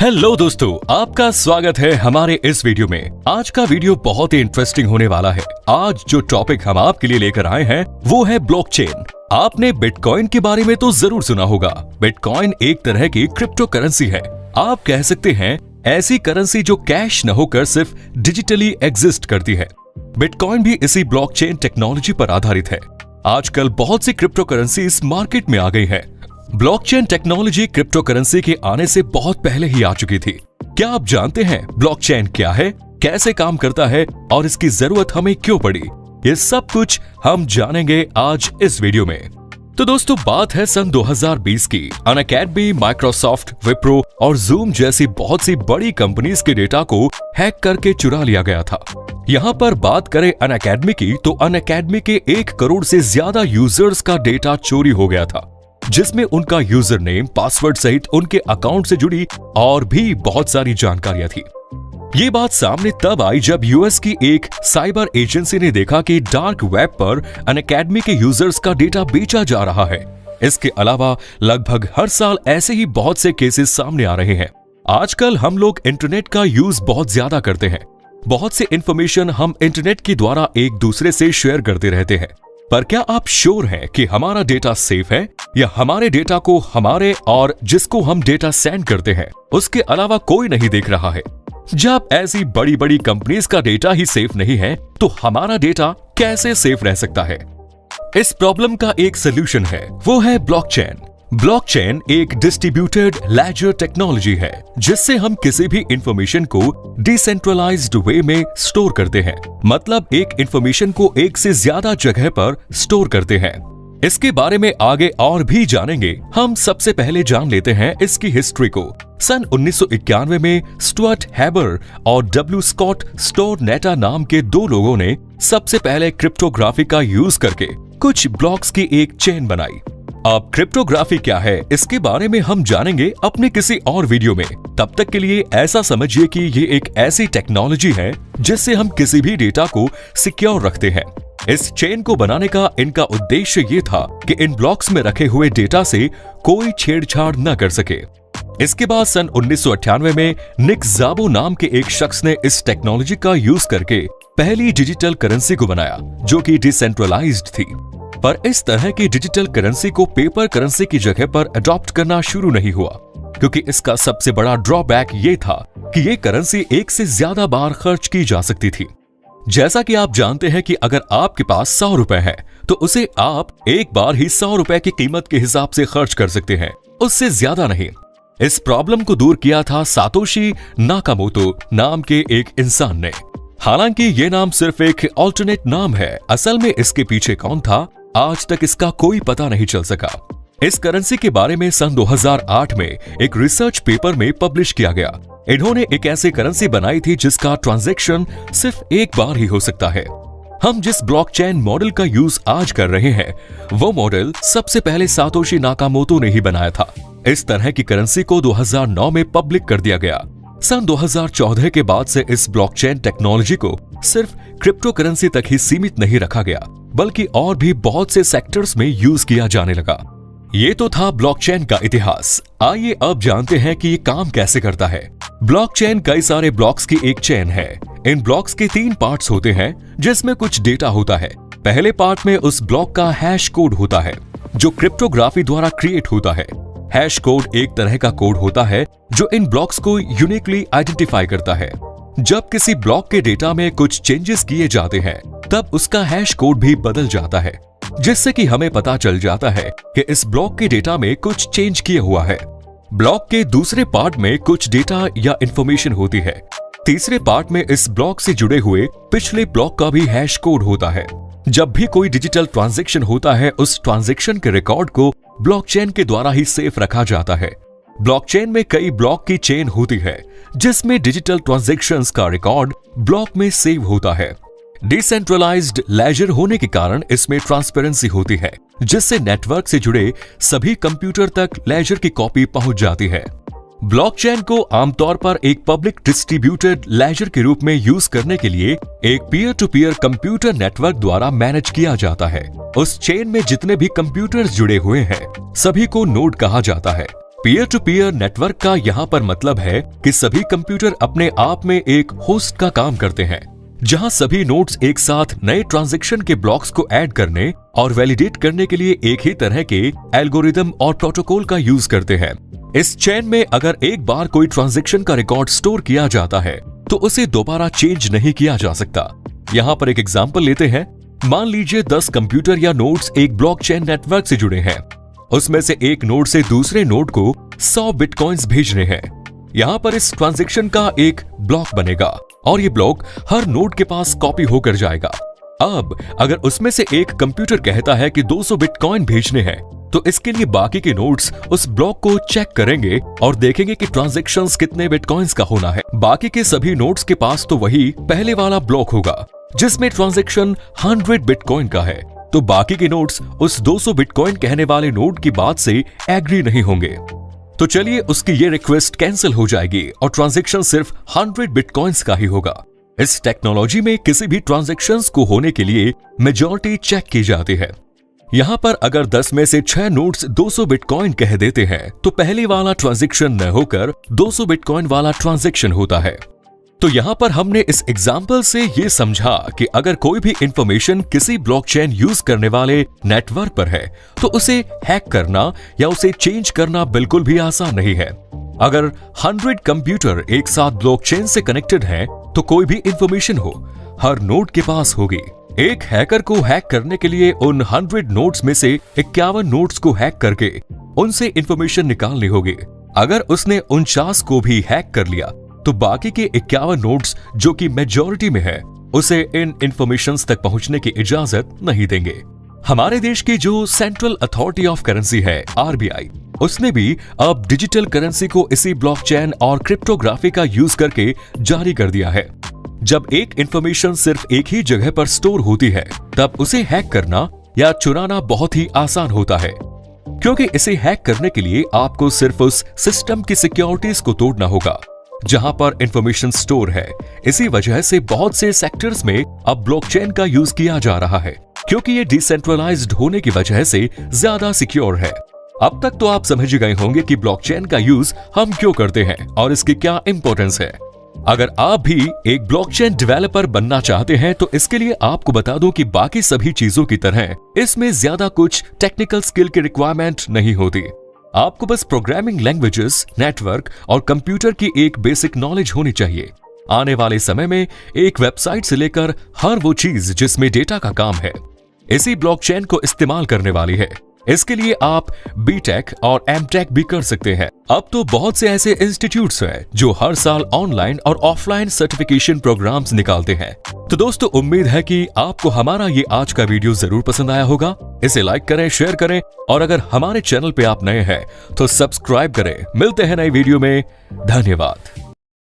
Hello दोस्तों, आपका स्वागत है हमारे इस वीडियो में। आज का वीडियो बहुत ही इंटरेस्टिंग होने वाला है। आज जो टॉपिक हम आपके लिए लेकर आए हैं वो है ब्लॉकचेन। आपने बिटकॉइन के बारे में तो जरूर सुना होगा। बिटकॉइन एक तरह की क्रिप्टो करेंसी है। आप कह सकते हैं ऐसी करेंसी जो कैश न होकर सिर्फ डिजिटली एग्जिस्ट करती है। बिटकॉइन भी इसी ब्लॉकचेन टेक्नोलॉजी पर आधारित है। आजकल बहुत सी क्रिप्टो करेंसीज मार्केट में आ गई है। ब्लॉकचेन टेक्नोलॉजी क्रिप्टो करेंसी के आने से बहुत पहले ही आ चुकी थी। क्या आप जानते हैं ब्लॉकचेन क्या है, कैसे काम करता है और इसकी जरूरत हमें क्यों पड़ी? ये सब कुछ हम जानेंगे आज इस वीडियो में। तो दोस्तों, बात है सन 2020 की। अनअकैडमी, माइक्रोसॉफ्ट, विप्रो और जूम जैसी बहुत सी बड़ी कंपनीज के डेटा को हैक करके चुरा लिया गया था। यहाँ पर बात करें अनअकैडमी की, तो अनअकैडमी के 1 करोड़ से ज्यादा यूजर्स का डेटा चोरी हो गया था, जिसमें उनका यूजर नेम, पासवर्ड सहित उनके अकाउंट से जुड़ी और भी बहुत सारी जानकारियां थी। ये बात सामने तब आई जब यूएस की एक साइबर एजेंसी ने देखा कि डार्क वेब पर अनअकैडमी के यूजर्स का डेटा बेचा जा रहा है। इसके अलावा लगभग हर साल ऐसे ही बहुत से केसेस सामने आ रहे हैं। आजकल हम लोग इंटरनेट का यूज बहुत ज्यादा करते हैं। बहुत से इंफॉर्मेशन हम इंटरनेट के द्वारा एक दूसरे से शेयर करते रहते हैं। पर क्या आप श्योर हैं कि हमारा डेटा सेफ है, या हमारे डेटा को हमारे और जिसको हम डेटा सेंड करते हैं उसके अलावा कोई नहीं देख रहा है? जब ऐसी बड़ी बड़ी कंपनीज का डेटा ही सेफ नहीं है तो हमारा डेटा कैसे सेफ रह सकता है? इस प्रॉब्लम का एक सोल्यूशन है, वो है ब्लॉकचेन। ब्लॉकचेन एक डिस्ट्रीब्यूटेड लेजर टेक्नोलॉजी है जिससे हम किसी भी इंफॉर्मेशन को डिसेंट्रलाइज्ड वे में स्टोर करते हैं। मतलब एक इंफॉर्मेशन को एक से ज्यादा जगह पर स्टोर करते हैं। इसके बारे में आगे और भी जानेंगे। हम सबसे पहले जान लेते हैं इसकी हिस्ट्री को। सन 1991 में स्टुअर्ट हैबर और डब्ल्यू स्कॉट स्टोरनेटा नाम के 2 लोगों ने सबसे पहले क्रिप्टोग्राफी का यूज करके कुछ ब्लॉक्स की एक चेन बनाई। अब क्रिप्टोग्राफी क्या है, इसके बारे में हम जानेंगे अपने किसी और वीडियो में। तब तक के लिए ऐसा समझिए कि ये एक ऐसी टेक्नोलॉजी है जिससे हम किसी भी डेटा को सिक्योर रखते हैं। इस चेन को बनाने का इनका उद्देश्य ये था कि इन ब्लॉक्स में रखे हुए डेटा से कोई छेड़छाड़ न कर सके। इसके बाद सन 1998 में निक ज़ाबो नाम के एक शख्स ने इस टेक्नोलॉजी का यूज करके पहली डिजिटल करेंसी को बनाया जो कि डिसेंट्रलाइज्ड थी। पर इस तरह की डिजिटल करेंसी को पेपर करेंसी की जगह पर अडॉप्ट करना शुरू नहीं हुआ, क्योंकि इसका सबसे बड़ा ड्रॉबैक ये था कि ये करेंसी एक से ज्यादा बार खर्च की जा सकती थी। जैसा कि आप जानते हैं कि अगर आपके पास 100 रुपए है तो उसे आप एक बार ही 100 रुपए की कीमत के हिसाब से खर्च कर सकते हैं, उससे ज्यादा नहीं। इस प्रॉब्लम को दूर किया था सातोशी नाकामोटो नाम के एक इंसान ने। हालांकि ये नाम सिर्फ एक ऑल्टरनेट नाम है, असल में इसके पीछे कौन था आज तक इसका कोई पता नहीं चल सका। इस करेंसी के बारे में सन 2008 में एक रिसर्च पेपर में पब्लिश किया गया। इन्होंने एक ऐसी करेंसी बनाई थी जिसका ट्रांजैक्शन सिर्फ एक बार ही हो सकता है। हम जिस ब्लॉकचेन मॉडल का यूज आज कर रहे हैं वो मॉडल सबसे पहले सातोशी नाकामोटो ने ही बनाया था। इस तरह की करेंसी को 2009 में पब्लिक कर दिया गया। सन 2014 के बाद से इस ब्लॉकचेन टेक्नोलॉजी को सिर्फ क्रिप्टो करेंसी तक ही सीमित नहीं रखा गया, बल्कि और भी बहुत से सेक्टर्स में यूज किया जाने लगा। ये तो था ब्लॉकचेन का इतिहास। आइए अब जानते हैं कि ये काम कैसे करता है। ब्लॉकचेन कई सारे ब्लॉक्स की एक चेन है। इन ब्लॉक्स के 3 पार्ट्स होते हैं जिसमें कुछ डेटा होता है। पहले पार्ट में उस ब्लॉक का हैश कोड होता है जो क्रिप्टोग्राफी द्वारा क्रिएट होता है। हैश कोड एक तरह का कोड होता है जो इन ब्लॉक्स को यूनिकली आइडेंटिफाई करता है। जब किसी ब्लॉक के डेटा में कुछ चेंजेस किए जाते हैं तब उसका हैश कोड भी बदल जाता है, जिससे कि हमें पता चल जाता है कि इस ब्लॉक के डेटा में कुछ चेंज किया हुआ है। ब्लॉक के दूसरे पार्ट में कुछ डेटा या इंफॉर्मेशन होती है। तीसरे पार्ट में इस ब्लॉक से जुड़े हुए पिछले ब्लॉक का भी हैश कोड होता है। जब भी कोई डिजिटल ट्रांजैक्शन होता है उस ट्रांजैक्शन के रिकॉर्ड को ब्लॉकचेन के द्वारा ही सेफ रखा जाता है। ब्लॉकचेन में कई ब्लॉक की चेन होती है जिसमें डिजिटल ट्रांजैक्शंस का रिकॉर्ड ब्लॉक में सेव होता है। डिसेंट्रलाइज्ड लेजर होने के कारण इसमें ट्रांसपेरेंसी होती है, जिससे नेटवर्क से जुड़े सभी कंप्यूटर तक लेजर की कॉपी पहुंच जाती है। ब्लॉकचेन को आमतौर पर एक पब्लिक डिस्ट्रीब्यूटेड लेजर के रूप में यूज करने के लिए एक peer to peer computer network द्वारा मैनेज किया जाता है। उस चेन में जितने भी कंप्यूटर्स जुड़े हुए हैं सभी को नोड कहा जाता है। पीयर टू पीयर नेटवर्क का यहाँ पर मतलब है कि सभी कंप्यूटर अपने आप में एक होस्ट का काम करते हैं, जहां सभी नोड्स एक साथ नए ट्रांजैक्शन के ब्लॉक्स को ऐड करने और वैलिडेट करने के लिए एक ही तरह के एल्गोरिदम और प्रोटोकॉल का यूज करते हैं। इस चेन में अगर एक बार कोई ट्रांजैक्शन का रिकॉर्ड स्टोर किया जाता है तो उसे दोबारा चेंज नहीं किया जा सकता। यहाँ पर एक एग्जांपल लेते हैं। मान लीजिए 10 कंप्यूटर या नोड्स एक ब्लॉकचेन नेटवर्क से जुड़े हैं। उसमें से एक नोड से दूसरे नोड को 100 बिटकॉइंस भेजने हैं। यहाँ पर इस ट्रांजैक्शन का एक ब्लॉक बनेगा और ये ब्लॉक हर नोड के पास कॉपी होकर जाएगा। अब अगर उसमें से एक कंप्यूटर कहता है कि 200 बिटकॉइन भेजने हैं, तो इसके लिए बाकी के नोड्स उस ब्लॉक को चेक करेंगे और देखेंगे कि ट्रांजैक्शंस कितने बिटकॉइंस का होना है। बाकी के सभी नोड्स के पास तो वही पहले वाला ब्लॉक होगा जिसमें ट्रांजैक्शन 100 बिटकॉइन का है, तो बाकी के नोड्स उस 200 बिटकॉइन कहने वाले नोड की बात से एग्री नहीं होंगे। तो चलिए उसकी ये रिक्वेस्ट कैंसिल हो जाएगी और ट्रांजैक्शन सिर्फ 100 बिटकॉइंस का ही होगा। इस टेक्नोलॉजी में किसी भी ट्रांजैक्शंस को होने के लिए मेजॉरिटी चेक की जाती है। यहाँ पर अगर 10 में से 6 नोड्स 200 बिटकॉइन कह देते हैं तो पहले वाला ट्रांजैक्शन न होकर 200 बिटकॉइन वाला ट्रांजैक्शन होता है। तो यहाँ पर हमने इस एग्जाम्पल से ये समझा कि अगर कोई भी इंफॉर्मेशन किसी ब्लॉकचेन यूज करने वाले नेटवर्क पर है तो उसे हैक करना या उसे चेंज करना बिल्कुल भी आसान नहीं है। अगर 100 कंप्यूटर एक साथ ब्लॉकचेन से कनेक्टेड हैं, तो कोई भी इंफॉर्मेशन हो हर नोड के पास होगी। एक हैकर को हैक करने के लिए उन 100 नोड्स में से 51 नोड्स को हैक करके उनसे इंफॉर्मेशन निकालनी होगी। अगर उसने 49 को भी हैक कर लिया तो बाकी के 51 नोड्स जो कि मेजॉरिटी में है उसे इन इंफॉर्मेशंस तक पहुंचने की इजाजत नहीं देंगे। हमारे देश की जो सेंट्रल अथॉरिटी ऑफ करेंसी है आरबीआई, उसने भी अब डिजिटल करेंसी को इसी ब्लॉकचेन और क्रिप्टोग्राफी का यूज करके जारी कर दिया है। जब एक इंफॉर्मेशन सिर्फ एक ही जगह पर स्टोर होती है तब उसे हैक करना या चुराना बहुत ही आसान होता है, क्योंकि इसे हैक करने के लिए आपको सिर्फ उस सिस्टम की सिक्योरिटीज को तोड़ना होगा जहां पर इंफॉर्मेशन स्टोर है। इसी वजह से बहुत से सेक्टर्स में अब ब्लॉकचेन का यूज किया जा रहा है, क्योंकि ये डिसेंट्रलाइज्ड होने की वजह से ज्यादा सिक्योर है। अब तक तो आप समझ गए होंगे कि ब्लॉकचेन का यूज हम क्यों करते हैं और इसकी क्या इंपॉर्टेंस है। अगर आप भी एक ब्लॉकचेन डेवलपर बनना चाहते हैं तो इसके लिए आपको बता दूं कि बाकी सभी चीजों की तरह इसमें ज्यादा कुछ टेक्निकल स्किल की रिक्वायरमेंट नहीं होती। आपको बस प्रोग्रामिंग लैंग्वेजेस, नेटवर्क और कंप्यूटर की एक बेसिक नॉलेज होनी चाहिए। आने वाले समय में एक वेबसाइट से लेकर हर वो चीज जिसमें डेटा का काम है इसी ब्लॉकचेन को इस्तेमाल करने वाली है। इसके लिए आप बीटेक और एमटेक भी कर सकते हैं। अब तो बहुत से ऐसे इंस्टीट्यूट्स हैं जो हर साल ऑनलाइन और ऑफलाइन सर्टिफिकेशन प्रोग्राम्स निकालते हैं। तो दोस्तों, उम्मीद है कि आपको हमारा ये आज का वीडियो जरूर पसंद आया होगा। इसे लाइक करें, शेयर करें और अगर हमारे चैनल पे आप नए हैं तो सब्सक्राइब करें। मिलते हैं नई वीडियो में। धन्यवाद।